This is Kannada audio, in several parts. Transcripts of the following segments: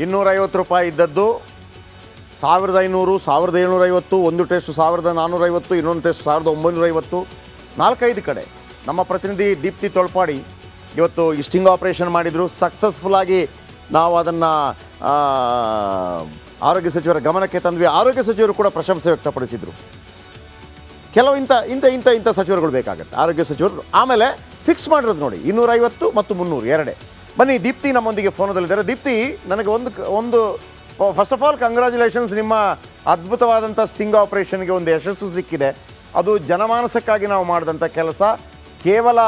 250 ರೂಪಾಯಿ ಇದ್ದದ್ದು 1500, 1750, ಒಂದು ಟೆಸ್ಟ್ 1450, ಇನ್ನೊಂದು ಟೆಸ್ಟ್ 1950, 4-5 ಕಡೆ ನಮ್ಮ ಪ್ರತಿನಿಧಿ ದೀಪ್ತಿ ತೊಳ್ಪಾಡಿ ಇವತ್ತು ಈ ಸ್ಟಿಂಗ್ ಆಪರೇಷನ್ ಮಾಡಿದರು. ಸಕ್ಸಸ್ಫುಲ್ಲಾಗಿ ನಾವು ಅದನ್ನು ಆರೋಗ್ಯ ಸಚಿವರ ಗಮನಕ್ಕೆ ತಂದ್ವಿ. ಆರೋಗ್ಯ ಸಚಿವರು ಕೂಡ ಪ್ರಶಂಸೆ ವ್ಯಕ್ತಪಡಿಸಿದರು. ಕೆಲವು ಇಂಥ ಸಚಿವರುಗಳು ಬೇಕಾಗುತ್ತೆ ಆರೋಗ್ಯ ಸಚಿವರು. ಆಮೇಲೆ ಫಿಕ್ಸ್ ಮಾಡಿರೋದು ನೋಡಿ 250 ಮತ್ತು 300 ಎರಡೇ. ಬನ್ನಿ, ದೀಪ್ತಿ ನಮ್ಮೊಂದಿಗೆ ಫೋನದಲ್ಲಿದ್ದಾರೆ. ದೀಪ್ತಿ, ನನಗೆ ಒಂದು ಫಸ್ಟ್ ಆಫ್ ಆಲ್ ಕಂಗ್ರ್ಯಾಚುಲೇಷನ್ಸ್. ನಿಮ್ಮ ಅದ್ಭುತವಾದಂಥ ಸ್ಟಿಂಗ್ ಆಪರೇಷನ್ಗೆ ಒಂದು ಯಶಸ್ಸು ಸಿಕ್ಕಿದೆ. ಅದು ಜನಮಾನಸಕ್ಕಾಗಿ ನಾವು ಮಾಡಿದಂಥ ಕೆಲಸ. ಕೇವಲ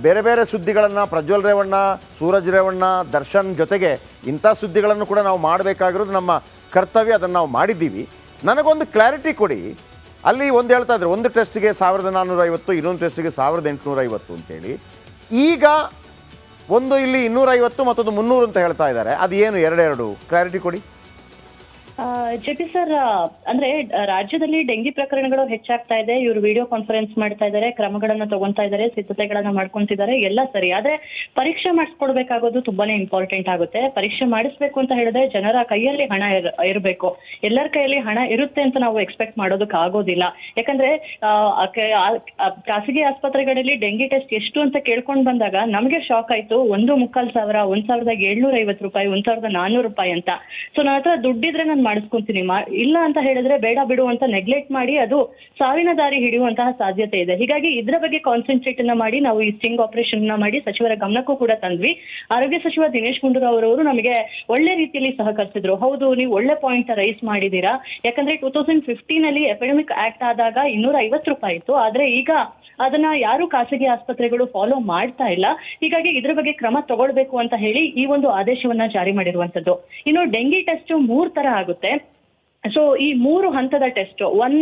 ಬೇರೆ ಬೇರೆ ಸುದ್ದಿಗಳನ್ನು ಪ್ರಜ್ವಲ್ ರೇವಣ್ಣ, ಸೂರಜ್ ರೇವಣ್ಣ, ದರ್ಶನ್ ಜೊತೆಗೆ ಇಂಥ ಸುದ್ದಿಗಳನ್ನು ಕೂಡ ನಾವು ಮಾಡಬೇಕಾಗಿರೋದು ನಮ್ಮ ಕರ್ತವ್ಯ. ಅದನ್ನು ನಾವು ಮಾಡಿದ್ದೀವಿ. ನನಗೊಂದು ಕ್ಲಾರಿಟಿ ಕೊಡಿ. ಅಲ್ಲಿ ಒಂದು ಹೇಳ್ತಾ ಇದ್ರು, ಒಂದು ಟೆಸ್ಟಿಗೆ 1450, ಇನ್ನೊಂದು ಟೆಸ್ಟಿಗೆ 1850 ಅಂತೇಳಿ. ಈಗ ಒಂದು ಇಲ್ಲಿ 250 ಮತ್ತೊಂದು 300 ಅಂತ ಹೇಳ್ತಾ ಇದ್ದಾರೆ. ಅದು ಏನು ಎರಡೆರಡು ಕ್ಲಾರಿಟಿ ಕೊಡಿ. ಜೆಪಿ ಸರ್, ಅಂದ್ರೆ ರಾಜ್ಯದಲ್ಲಿ ಡೆಂಗಿ ಪ್ರಕರಣಗಳು ಹೆಚ್ಚಾಗ್ತಾ ಇದೆ. ಇವರು ವಿಡಿಯೋ ಕಾನ್ಫರೆನ್ಸ್ ಮಾಡ್ತಾ ಇದ್ದಾರೆ, ಕ್ರಮಗಳನ್ನ ತಗೊಂತಾ ಇದ್ದಾರೆ, ಸಿದ್ಧತೆಗಳನ್ನ ಮಾಡ್ಕೊಂತಿದ್ದಾರೆ, ಎಲ್ಲ ಸರಿ. ಆದ್ರೆ ಪರೀಕ್ಷೆ ಮಾಡಿಸ್ಕೊಡ್ಬೇಕಾಗೋದು ತುಂಬಾನೇ ಇಂಪಾರ್ಟೆಂಟ್ ಆಗುತ್ತೆ. ಪರೀಕ್ಷೆ ಮಾಡಿಸ್ಬೇಕು ಅಂತ ಹೇಳಿದ್ರೆ ಜನರ ಕೈಯಲ್ಲಿ ಹಣ ಇರಬೇಕು. ಎಲ್ಲರ ಕೈಯಲ್ಲಿ ಹಣ ಇರುತ್ತೆ ಅಂತ ನಾವು ಎಕ್ಸ್ಪೆಕ್ಟ್ ಮಾಡೋದಕ್ಕೆ ಆಗೋದಿಲ್ಲ. ಯಾಕಂದ್ರೆ ಖಾಸಗಿ ಆಸ್ಪತ್ರೆಗಳಲ್ಲಿ ಡೆಂಗಿ ಟೆಸ್ಟ್ ಎಷ್ಟು ಅಂತ ಕೇಳ್ಕೊಂಡ್ ಬಂದಾಗ ನಮ್ಗೆ ಶಾಕ್ ಆಯ್ತು. 1,25,000, 1,750 ರೂಪಾಯಿ, 1,400 ರೂಪಾಯಿ ಅಂತ. ಸೊ ನನ್ನ ಹತ್ರ ದುಡ್ಡಿದ್ರೆ ನಾನು ಮಾಡಿಸ್ಕೊಂತೀನಿ, ಇಲ್ಲ ಅಂತ ಹೇಳಿದ್ರೆ ಬೇಡ ಬಿಡು ಅಂತ ನೆಗ್ಲೆಕ್ಟ್ ಮಾಡಿ ಅದು ಸಾವಿನ ದಾರಿ ಹಿಡಿಯುವಂತಹ ಸಾಧ್ಯತೆ ಇದೆ. ಹೀಗಾಗಿ ಇದ್ರ ಬಗ್ಗೆ ಕಾನ್ಸಂಟ್ರೇಟ್ ಅನ್ನ ಮಾಡಿ ನಾವು ಈ ಸ್ಟಿಂಗ್ ಆಪರೇಷನ್ ಮಾಡಿ ಸಚಿವರ ಗಮನಕ್ಕೂ ಕೂಡ ತಂದ್ವಿ. ಆರೋಗ್ಯ ಸಚಿವ ದಿನೇಶ್ ಗುಂಡೂರಾವ್ ಅವರು ನಮಗೆ ಒಳ್ಳೆ ರೀತಿಯಲ್ಲಿ ಸಹಕರಿಸಿದ್ರು. ಹೌದು, ನೀವು ಒಳ್ಳೆ ಪಾಯಿಂಟ್ ರೈಸ್ ಮಾಡಿದೀರಾ. ಯಾಕಂದ್ರೆ 2015 ಎಪಿಡೆಮಿಕ್ ಆಕ್ಟ್ ಆದಾಗ 250 ರೂಪಾಯಿ ಇತ್ತು. ಆದ್ರೆ ಈಗ ಅದನ್ನ ಯಾರು ಖಾಸಗಿ ಆಸ್ಪತ್ರೆಗಳು ಫಾಲೋ ಮಾಡ್ತಾ ಇಲ್ಲ. ಹೀಗಾಗಿ ಇದ್ರ ಬಗ್ಗೆ ಕ್ರಮ ತಗೊಳ್ಬೇಕು ಅಂತ ಹೇಳಿ ಈ ಒಂದು ಆದೇಶವನ್ನ ಜಾರಿ ಮಾಡಿರುವಂತದ್ದು. ಇನ್ನು ಡೆಂಗಿ ಟೆಸ್ಟ್ 3 ತರ ಆಗುತ್ತೆ. ಸೊ ಈ 3 ಹಂತದ ಟೆಸ್ಟ್, 1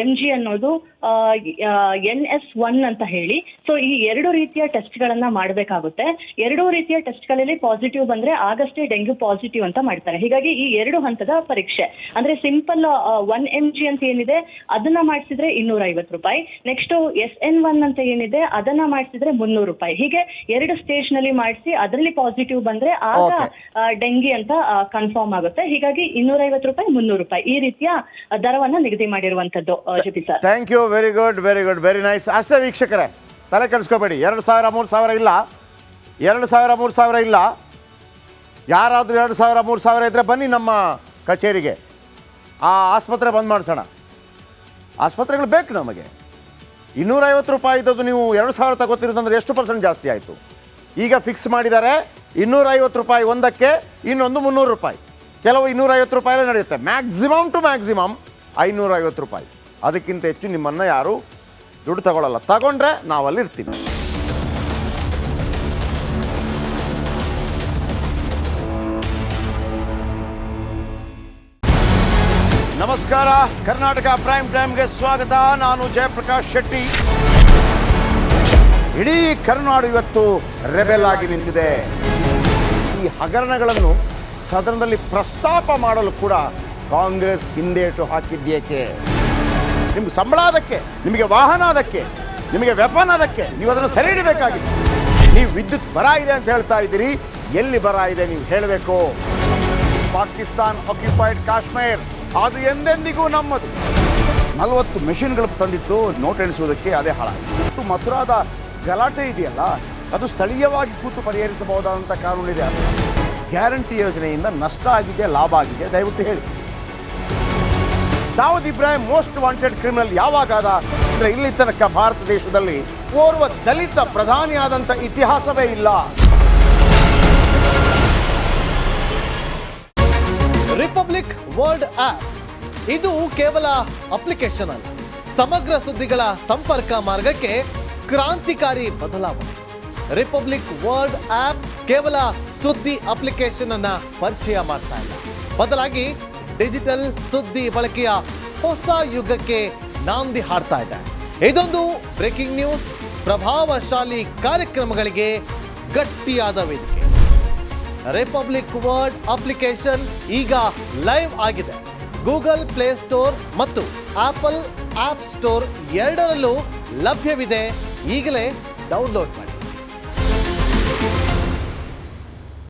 mg ಅನ್ನೋದು NS1 ಅಂತ ಹೇಳಿ. ಸೊ ಈ 2 ರೀತಿಯ ಟೆಸ್ಟ್ ಗಳನ್ನ ಮಾಡಬೇಕಾಗುತ್ತೆ. 2 ರೀತಿಯ ಟೆಸ್ಟ್ ಗಳಲ್ಲಿ ಪಾಸಿಟಿವ್ ಬಂದ್ರೆ ಆಗಷ್ಟೇ ಡೆಂಗ್ಯೂ ಪಾಸಿಟಿವ್ ಅಂತ ಮಾಡ್ತಾರೆ. ಹೀಗಾಗಿ ಈ 2 ಹಂತದ ಪರೀಕ್ಷೆ ಅಂದ್ರೆ ಸಿಂಪಲ್ 1 mg ಅಂತ ಏನಿದೆ ಅದನ್ನ ಮಾಡಿಸಿದ್ರೆ 250 ರೂಪಾಯಿ. ನೆಕ್ಸ್ಟ್ SN1 ಅಂತ ಏನಿದೆ ಅದನ್ನ ಮಾಡಿಸಿದ್ರೆ 300 ರೂಪಾಯಿ. ಹೀಗೆ 2 ಸ್ಟೇಜ್ ನಲ್ಲಿ ಮಾಡಿಸಿ ಅದರಲ್ಲಿ ಪಾಸಿಟಿವ್ ಬಂದ್ರೆ ಆಗ ಡೆಂಗಿ ಅಂತ ಕನ್ಫರ್ಮ್ ಆಗುತ್ತೆ. ಹೀಗಾಗಿ 250 ರೂಪಾಯಿ, 300 ರೂಪಾಯಿ ಈ ರೀತಿಯ ದರವನ್ನ ನಿಗದಿ ಮಾಡಿರುವಂತದ್ದು. JP sir, thank you. Very good, very nice. ಅಷ್ಟೇ ವೀಕ್ಷಕರೇ, ತಲೆ ಕೆಡಿಸ್ಕೋಬೇಡಿ. 2,000, 3,000 ಇಲ್ಲ, 2,000, 3,000 ಇಲ್ಲ. ಯಾರಾದರೂ 2,000, 3,000 ಇದ್ರೆ ಬನ್ನಿ ನಮ್ಮ ಕಚೇರಿಗೆ. ಆ ಆಸ್ಪತ್ರೆ ಬಂದ್ ಮಾಡಿಸೋಣ. ಆಸ್ಪತ್ರೆಗಳು ಬೇಕು ನಮಗೆ. 250 ರೂಪಾಯಿ ಇದ್ದದ್ದು ನೀವು 2,000 ತಗೋತಿರೋದಂದ್ರೆ ಎಷ್ಟು % ಜಾಸ್ತಿ ಆಯಿತು? ಈಗ ಫಿಕ್ಸ್ ಮಾಡಿದ್ದಾರೆ 250 ರೂಪಾಯಿ ಒಂದಕ್ಕೆ, ಇನ್ನೊಂದು 300 ರೂಪಾಯಿ. ಕೆಲವು 250 ರೂಪಾಯಲ್ಲೇ ನಡೆಯುತ್ತೆ. ಮ್ಯಾಕ್ಸಿಮಮ್ ಟು ಮ್ಯಾಕ್ಸಿಮಮ್ 550 ರೂಪಾಯಿ. ಅದಕ್ಕಿಂತ ಹೆಚ್ಚು ನಿಮ್ಮನ್ನು ಯಾರು ದುಡ್ಡು ತಗೊಳ್ಳಲ್ಲ. ತಗೊಂಡ್ರೆ ನಾವಲ್ಲಿ ಇರ್ತೀವಿ. ನಮಸ್ಕಾರ, ಕರ್ನಾಟಕ ಪ್ರೈಮ್ ಟೈಮ್ಗೆ ಸ್ವಾಗತ. ನಾನು ಜಯಪ್ರಕಾಶ್ ಶೆಟ್ಟಿ. ಇಡೀ ಕರ್ನಾಡು ಇವತ್ತು ರೆಬೆಲ್ ಆಗಿ ನಿಂತಿದೆ. ಈ ಹಗರಣಗಳನ್ನು ಸದನದಲ್ಲಿ ಪ್ರಸ್ತಾಪ ಮಾಡಲು ಕೂಡ ಕಾಂಗ್ರೆಸ್ ಹಿಂದೇಟು ಹಾಕಿದ್ದೇಕೆ? ನಿಮ್ಗೆ ಸಂಬಳ ಅದಕ್ಕೆ, ನಿಮಗೆ ವಾಹನ ಅದಕ್ಕೆ, ನಿಮಗೆ ವೆಪನ್ ಅದಕ್ಕೆ. ನೀವು ಅದನ್ನು ಸೆರೆ ಹಿಡಿಬೇಕಾಗಿತ್ತು. ನೀವು ವಿದ್ಯುತ್ ಬರ ಇದೆ ಅಂತ ಹೇಳ್ತಾ ಇದ್ದೀರಿ. ಎಲ್ಲಿ ಬರ ಇದೆ ನೀವು ಹೇಳಬೇಕು. ಪಾಕಿಸ್ತಾನ್ ಆಕ್ಯುಪೈಡ್ ಕಾಶ್ಮೀರ್ ಅದು ಎಂದೆಂದಿಗೂ ನಮ್ಮದು. 40 ಮೆಷಿನ್ಗಳು ತಂದಿತ್ತು ನೋಟ್ ಎಣಿಸುವುದಕ್ಕೆ, ಅದೇ ಹಾಳಾಗಿತ್ತು. ಮಥುರಾದ ಗಲಾಟೆ ಇದೆಯಲ್ಲ, ಅದು ಸ್ಥಳೀಯವಾಗಿ ಕೂತು ಪರಿಹರಿಸಬಹುದಾದಂಥ ಕಾನೂನಿದೆ. ಗ್ಯಾರಂಟಿ ಯೋಜನೆಯಿಂದ ನಷ್ಟ ಆಗಿದೆ, ಲಾಭ ಆಗಿದೆ, ದಯವಿಟ್ಟು ಹೇಳಿ. Dawood Ibrahim most wanted criminal ಯಾವಾಗಾದ ಅಂದರೆ ಇಲ್ಲಿ ತನಕ ಭಾರತ ದೇಶದಲ್ಲಿ ಓರ್ವ ದಲಿತ ಪ್ರಧಾನಿಯಾದಂಥ ಇತಿಹಾಸವೇ ಇಲ್ಲ. ರಿಪಬ್ಲಿಕ್ ವರ್ಲ್ಡ್ ಆಪ್ ಇದು ಕೇವಲ ಅಪ್ಲಿಕೇಶನ್ ಅಲ್ಲ, ಸಮಗ್ರ ಸುದ್ದಿಗಳ ಸಂಪರ್ಕ ಮಾರ್ಗಕ್ಕೆ ಕ್ರಾಂತಿಕಾರಿ ಬದಲಾವಣೆ. ರಿಪಬ್ಲಿಕ್ ವರ್ಲ್ಡ್ ಆಪ್ ಕೇವಲ ಸುದ್ದಿ ಅಪ್ಲಿಕೇಶನ್ ಅನ್ನ ಪರಿಚಯ ಮಾಡ್ತಾ ಇಲ್ಲ, ಬದಲಾಗಿ ಡಿಜಿಟಲ್ ಸುದ್ದಿ ಬಳಕೆಯ ಹೊಸ ಯುಗಕ್ಕೆ ನಾಂದಿ ಹಾಡ್ತಾ ಇದೆ. ಇದೊಂದು ಬ್ರೇಕಿಂಗ್ ನ್ಯೂಸ್, ಪ್ರಭಾವಶಾಲಿ ಕಾರ್ಯಕ್ರಮಗಳಿಗೆ ಗಟ್ಟಿಯಾದ ವೇದಿಕೆ. ರಿಪಬ್ಲಿಕ್ ವರ್ಲ್ಡ್ ಅಪ್ಲಿಕೇಶನ್ ಈಗ ಲೈವ್ ಆಗಿದೆ. ಗೂಗಲ್ ಪ್ಲೇ ಸ್ಟೋರ್ ಮತ್ತು ಆಪಲ್ ಆಪ್ ಸ್ಟೋರ್ ಎರಡರಲ್ಲೂ ಲಭ್ಯವಿದೆ. ಈಗಲೇ ಡೌನ್ಲೋಡ್ ಮಾಡಿ.